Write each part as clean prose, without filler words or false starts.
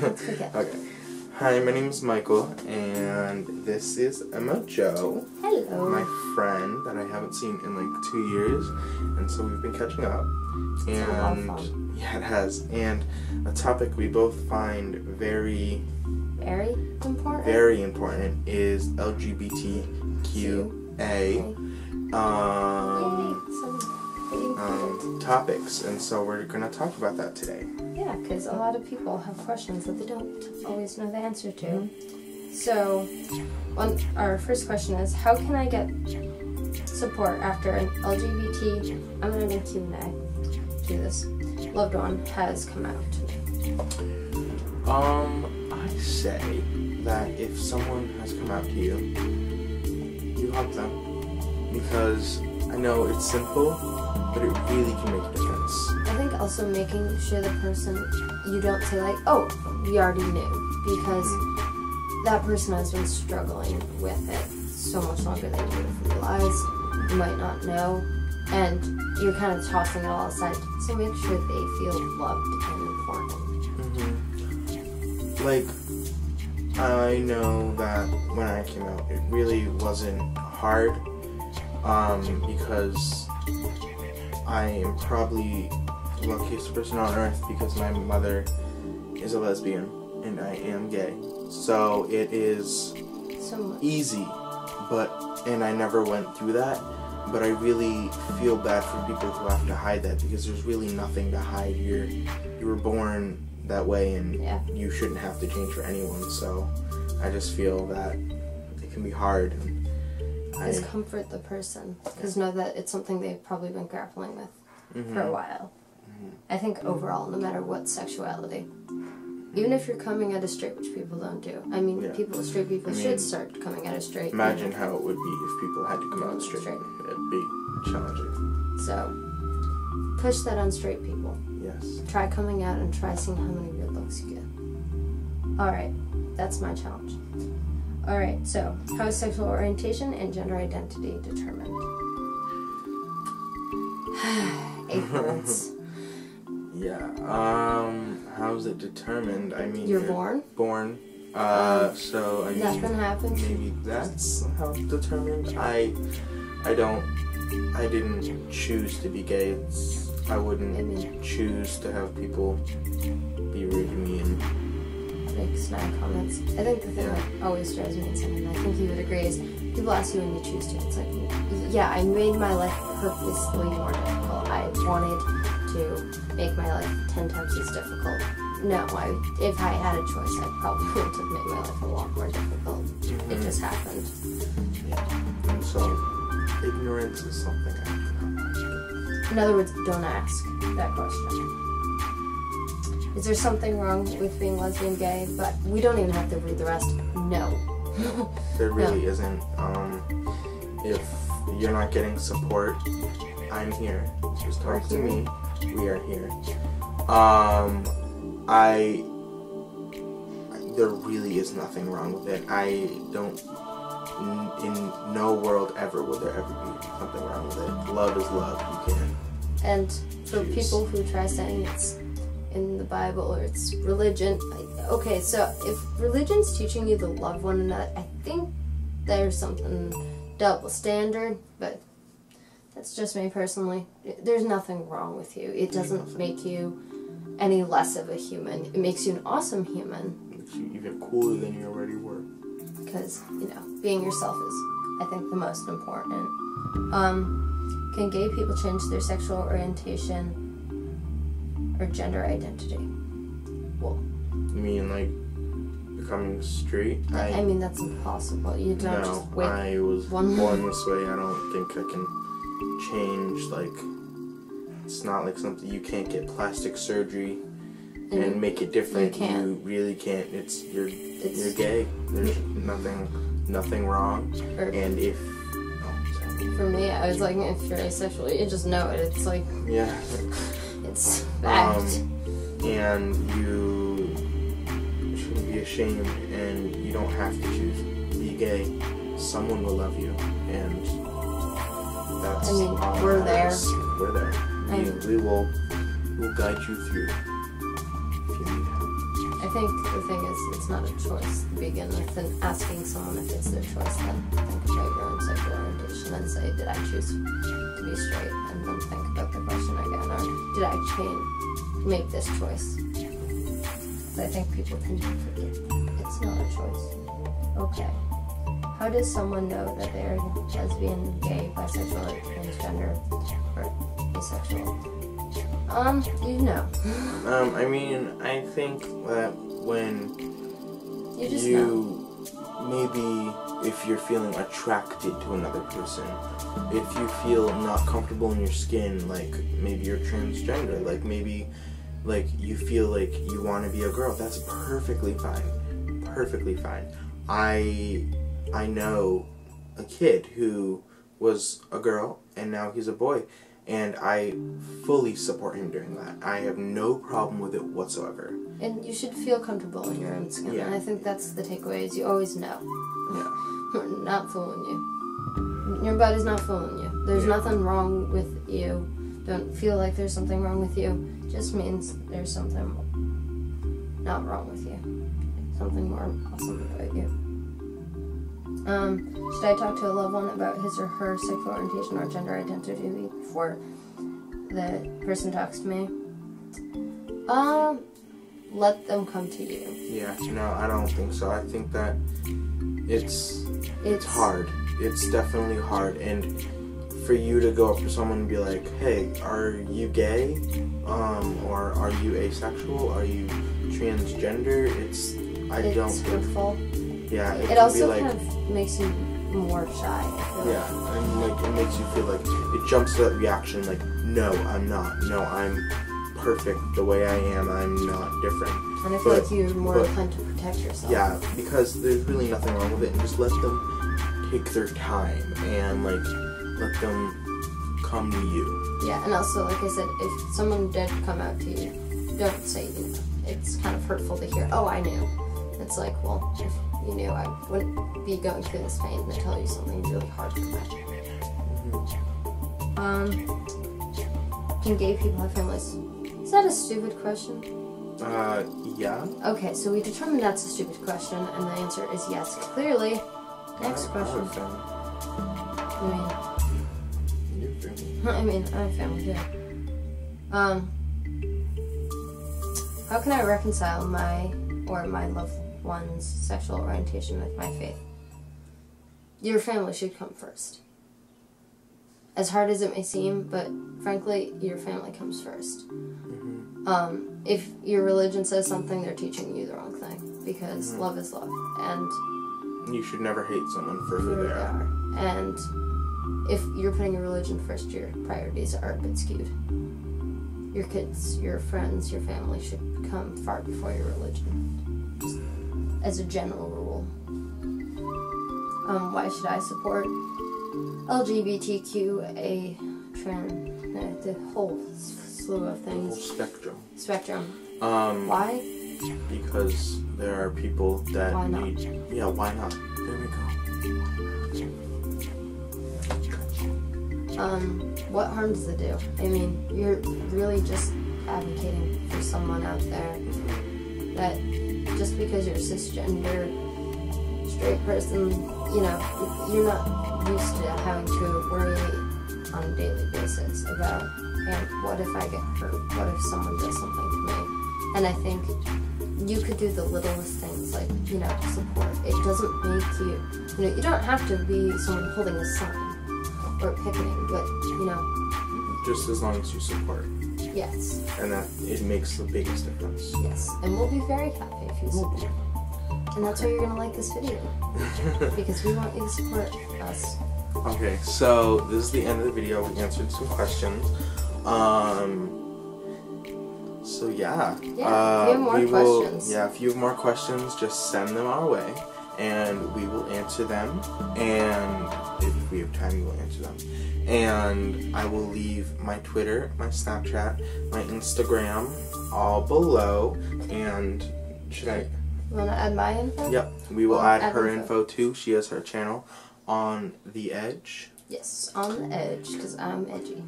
Let's begin. Okay. Hi, my name is Michael, and this is Emma Jo. Hello. My friend that I haven't seen in like 2 years, and so we've been catching up. It's been a lot of fun. Yeah, it has. And a topic we both find very important is LGBTQ A topics, and so we're gonna talk about that today. Yeah, because a lot of people have questions that they don't always know the answer to. So, our first question is, how can I get support after an LGBT, I'm adding Q and A to this, loved one has come out to me? I say that if someone has come out to you, you help them, because I know it's simple, but it really can make a difference. I think also making sure the person, you don't say like, oh, we already knew, because that person has been struggling with it so much longer than you would have realized. You might not know, and you're kind of tossing it all aside, so make sure they feel loved and important. Like, I know that when I came out, it really wasn't hard, because I am probably the luckiest person on earth, because my mother is a lesbian and I am gay. So it is So easy, and I never went through that, but I really feel bad for people who have to hide that, because there's really nothing to hide. You were born that way, and you shouldn't have to change for anyone. So I just feel that it can be hard. Just comfort the person, because know that it's something they've probably been grappling with for a while. I think overall, no matter what sexuality, even if you're coming out as straight, which people don't do. I mean, straight people should start coming out as straight. Imagine how it would be if people had to come out straight. It'd be challenging. So, push that on straight people. Yes. Try coming out and try seeing how many weird looks you get. Alright, that's my challenge. Alright, so, how is sexual orientation and gender identity determined? 8 words. Yeah, how is it determined? I mean, you're born? Born. So, I mean, nothing happens. Maybe that's how it's determined. I didn't choose to be gay. I wouldn't choose to have people be rude to me and make snide comments. I think the thing that always drives me insane, and I think you would agree, is people ask you when you choose to. It's like, yeah, I made my life purposely more difficult. I wanted to make my life 10 times as difficult. No, if I had a choice, I probably wouldn't have made my life a lot more difficult. It just happened. Yeah. And so, ignorance is something I do not like. In other words, don't ask that question. Is there something wrong with being lesbian, gay? But we don't even have to read the rest. No. There really isn't. If you're not getting support, I'm here. Just talk to me. We are here. There really is nothing wrong with it. I don't, in no world ever will there ever be something wrong with it. Love is love. You can. And for people who try saying it's in the Bible or it's religion, okay, so if religion's teaching you to love one another, I think there's something double standard, but that's just me personally. There's nothing wrong with you. It doesn't make you any less of a human. It makes you an awesome human. It makes you even cooler than you already were. Because, being yourself is, I think, the most important. Can gay people change their sexual orientation or gender identity? Well, you mean like becoming straight? I mean, that's impossible. You don't just wake I was born this way. I don't think I can change. Like, it's not like something you can't get plastic surgery and make it different. You really can't. You're gay. There's nothing wrong. And if for me, I was like, if you're asexual, you just know it. It's like it's fact. And you shouldn't be ashamed, and you don't have to choose. Be gay. Someone will love you, and that's all we're there. We're there. We will guide you through if you need help. I think the thing is, it's not a choice to begin with, and asking someone if it's their choice, then think about your own sexual orientation and say, did I choose to be straight? And then think about the question again, or did I make this choice? So I think people tend to forget it's not a choice. Okay. How does someone know that they are lesbian, gay, bisexual, transgender, or asexual? You know. I mean, I think that when maybe if you're feeling attracted to another person, if you feel not comfortable in your skin, like maybe you're transgender, like maybe like you feel like you want to be a girl, that's perfectly fine. Perfectly fine. I know a kid who was a girl and now he's a boy, and I fully support him doing that. I have no problem with it whatsoever. And you should feel comfortable in your own skin. Yeah. And I think that's the takeaway, is you always know. Yeah. We're not fooling you. Your body's not fooling you. There's nothing wrong with you. Don't feel like there's something wrong with you. It just means there's something not wrong with you. Something more awesome about you. Should I talk to a loved one about his or her sexual orientation or gender identity before the person talks to me? Let them come to you. Yeah, no, I don't think so. I think that it's hard. It's definitely hard, and for you to go up to someone and be like, hey, are you gay? Or are you asexual? Are you transgender? It's hurtful. Yeah, it also kind of makes you more shy. Yeah, and like it makes you feel like it jumps to that reaction like, no, I'm not. No, I'm perfect the way I am. I'm not different. And I feel like you're more inclined to protect yourself. Yeah, because there's really nothing wrong with it, and just let them take their time and like let them come to you. Yeah, and also like I said, if someone did come out to you, don't say you know. It's kind of hurtful to hear, oh, I knew. It's like, well, if you knew, I wouldn't be going through this pain and tell you something really hard to imagine. Can gay people have families? Is that a stupid question? Yeah. Okay, so we determined that's a stupid question, and the answer is yes, clearly. Next question. I mean, I have family too. How can I reconcile my loved one's sexual orientation with my faith? Your family should come first. As hard as it may seem, but frankly, your family comes first. If your religion says something, they're teaching you the wrong thing, because love is love, and you should never hate someone for who they are. And if you're putting your religion first, your priorities are a bit skewed. Your kids, your friends, your family should come far before your religion, just as a general rule. Why should I support LGBTQ, A, the whole slew of things? The whole spectrum. Why? Because there are people that why not? need... Yeah, why not? There we go. What harm does it do? I mean, you're really just advocating for someone out there that just because you're a cisgender, straight person, you know, you're not used to having to worry on a daily basis about, and what if I get hurt? What if someone does something to me? And I think you could do the littlest things, like, you know, support. It doesn't make you know, you don't have to be someone holding a sign or picketing, but, you know. Just as long as you support. Yes. And that it makes the biggest difference. Yes. And we'll be very happy if you support. And that's why you're going to like this video. Because we want you to support us. Okay, so this is the end of the video. We answered some questions. So yeah. Yeah, if you have more questions. Yeah, if you have more questions, just send them our way, and we will answer them. And if we have time, we will answer them. And I will leave my Twitter, my Snapchat, my Instagram all below. And should I? You want to add my info? Yep, we will add her info too. She has her channel On the Edge. Yes, On the Edge, because I'm edgy.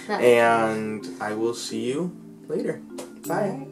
And I will see you later. Bye.